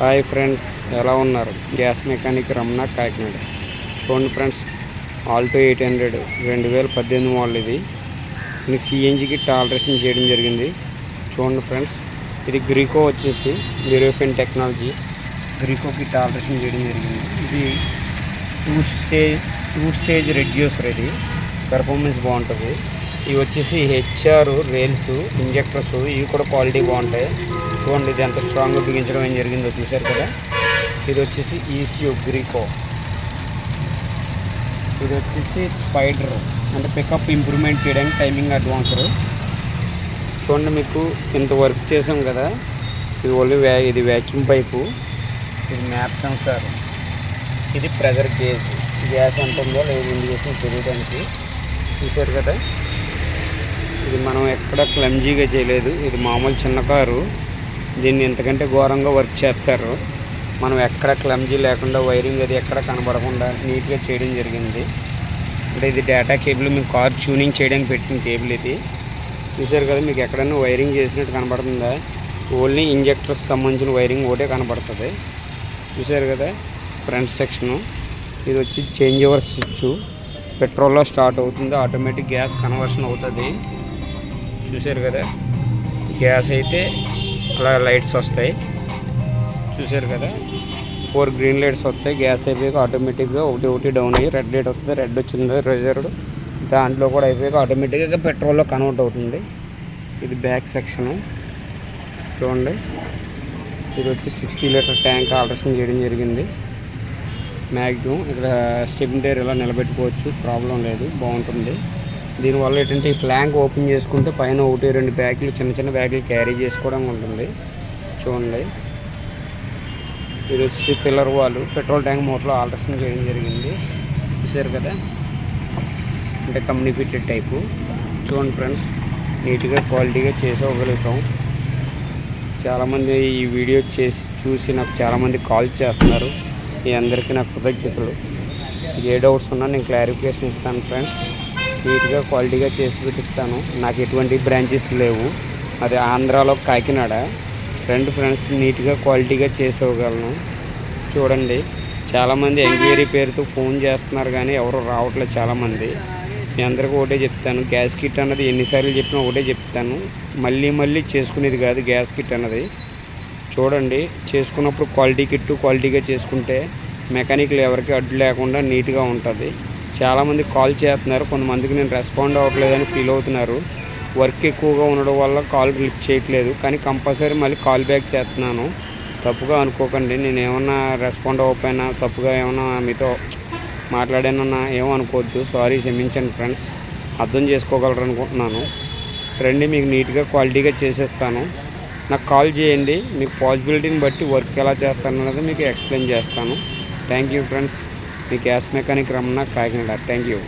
Hi friends, ఎలా ఉన్నారు? Gas mechanic Ramana, Kakinada. చూడండి ఫ్రెండ్స్, ఆల్టో 800 2018 మోడల్. ఇది మీకు సిఎన్జికి టాలరేషన్ చేయడం జరిగింది. చూడండి ఫ్రెండ్స్, ఇది గ్రీకో వచ్చేసి యూరోపియన్ టెక్నాలజీ. గ్రీకోకి టాలరేషన్ చేయడం జరిగింది. ఇది టూ స్టేజ్ రెడ్యూసర్. ఇది పెర్ఫార్మెన్స్ బాగుంటుంది. ఇవి వచ్చేసి హెచ్ఆర్ రైల్స్ ఇంజెక్టర్స్, ఇవి కూడా క్వాలిటీ బాగుంటాయి. చూడండి, ఇది ఎంత స్ట్రాంగ్గా బిగించడం ఏం జరిగిందో చూశారు కదా. ఇది వచ్చేసి ఈసీయూ గ్రీకో. ఇది వచ్చేసి స్పైడర్, అంటే పికప్ ఇంప్రూవ్మెంట్ చేయడానికి టైమింగ్ అడ్వాన్సర్. చూడండి, మీకు ఇంత వర్క్ చేసాం కదా. ఇది ఓన్లీ ఇది వ్యాక్యూమ్ పైపు, ఇది మ్యాప్ సెన్సార్, ఇది ప్రెజర్ గేజ్. గ్యాస్ ఎంత ఉందో లేదు ఇండికేషన్ తెలియడానికి. చూశారు కదా, ఇది మనం ఎక్కడ క్లమ్జీగా చేయలేదు. ఇది మామూలు చిన్న కారు, దీన్ని ఎంతకంటే ఘోరంగా వర్క్ చేస్తారు. మనం ఎక్కడ క్లమ్జీ లేకుండా వైరింగ్ అది ఎక్కడ కనబడకుండా నీట్గా చేయడం జరిగింది. అంటే ఇది డేటా కేబుల్, మీకు కార్ ట్యూనింగ్ చేయడానికి పెట్టిన కేబుల్ ఇది. చూశారు కదా, మీకు ఎక్కడైనా వైరింగ్ చేసినట్టు కనబడుతుందా? ఓన్లీ ఇంజెక్టర్స్ సంబంధించిన వైరింగ్ ఒకటే కనబడుతుంది. చూశారు కదా, ఫ్రంట్ సెక్షను. ఇది వచ్చి చేంజ్ ఓవర్ స్విచ్, పెట్రోల్లో స్టార్ట్ అవుతుంది, ఆటోమేటిక్ గ్యాస్ కన్వర్షన్ అవుతుంది. చూశారు కదా, గ్యాస్ అయితే అలా లైట్స్ వస్తాయి. చూశారు కదా, 4 గ్రీన్ లైట్స్ వస్తాయి. గ్యాస్ అయిపోయాక ఆటోమేటిక్గా ఒకటి డౌన్ అయ్యి రెడ్ లైట్ వస్తుంది. రెడ్ వచ్చింది రిజర్వ్డ్, దాంట్లో కూడా అయిపోయాక ఆటోమేటిక్గా పెట్రోల్లో కన్వర్ట్ అవుతుంది. ఇది బ్యాక్ సెక్షను. చూడండి, ఇది వచ్చి 60 లీటర్ ట్యాంక్ ఆల్ట్రేషన్ చేయడం జరిగింది. మ్యాక్సిమం ఇక్కడ స్టెబిలిటీ ఇలా నిలబెట్టుకోవచ్చు, ప్రాబ్లం లేదు, బాగుంటుంది. దీనివల్ల ఏంటంటే ఈ ఫ్లాంక్ ఓపెన్ చేసుకుంటే పైన 1-2 బ్యాగులు, చిన్న చిన్న బ్యాగులు క్యారీ చేసుకోవడం ఉంటుంది. చూడండి, ఇది వచ్చి పిల్లర్ వాల్, పెట్రోల్ ట్యాంక్ మోటార్లో ఆల్ట్రేషన్ చేయడం జరిగింది. చూశారు కదా, అంటే కంపెనీ ఫిట్టెడ్ టైపు. చూడండి ఫ్రెండ్స్, నీట్గా క్వాలిటీగా చేసేవగలుగుతాం. చాలామంది ఈ వీడియో చూసి నాకు చాలామంది కాల్ చేస్తున్నారు. మీ అందరికీ నాకు కృతజ్ఞతలు. ఏ డౌట్స్ ఉన్నా నేను క్లారిఫికేషన్ ఇస్తాను ఫ్రెండ్స్. నీట్గా క్వాలిటీగా చేసి పెట్టిస్తాను. నాకు ఎటువంటి బ్రాంచెస్ లేవు. అది ఆంధ్రాలో కాకినాడ. రెండు ఫ్రెండ్స్, నీట్గా క్వాలిటీగా చేసేవగలను. చూడండి, చాలామంది ఎంక్వైరీ పేరుతో ఫోన్ చేస్తున్నారు కానీ ఎవరు రావట్లేదు చాలామంది. మీ అందరికీ ఒకటే చెప్తాను, గ్యాస్ కిట్ అన్నది ఎన్నిసార్లు చెప్పినా ఒకటే చెప్తాను, మళ్ళీ చేసుకునేది కాదు గ్యాస్ కిట్ అన్నది. చూడండి, చేసుకున్నప్పుడు క్వాలిటీగా చేసుకుంటే మెకానిక్లు ఎవరికి అడ్డు లేకుండా నీట్గా ఉంటుంది. చాలామంది కాల్ చేస్తున్నారు, కొంతమందికి నేను రెస్పాండ్ అవ్వట్లేదని ఫీల్ అవుతున్నారు. వర్క్ ఎక్కువగా ఉండడం వల్ల కాల్ లిఫ్ట్ చేయట్లేదు, కానీ కంపల్సరీ మళ్ళీ కాల్ బ్యాక్ చేస్తున్నాను. తప్పుగా అనుకోకండి, నేను ఏమన్నా రెస్పాండ్ అవ్వకపోయినా, తప్పుగా ఏమన్నా మీతో మాట్లాడానన్నా ఏమో అనుకోవద్దు. సారీ, క్షమించండి ఫ్రెండ్స్, అర్థం చేసుకోగలరు అనుకుంటున్నాను. రండి, మీకు నీట్గా క్వాలిటీగా చేసేస్తాను. నాకు కాల్ చేయండి, మీకు పాసిబిలిటీని బట్టి వర్క్ ఎలా చేస్తానన్నది మీకు ఎక్స్ప్లెయిన్ చేస్తాను. Thank you friends. Me gas mechanic Ramana, Kakinada. Thank you.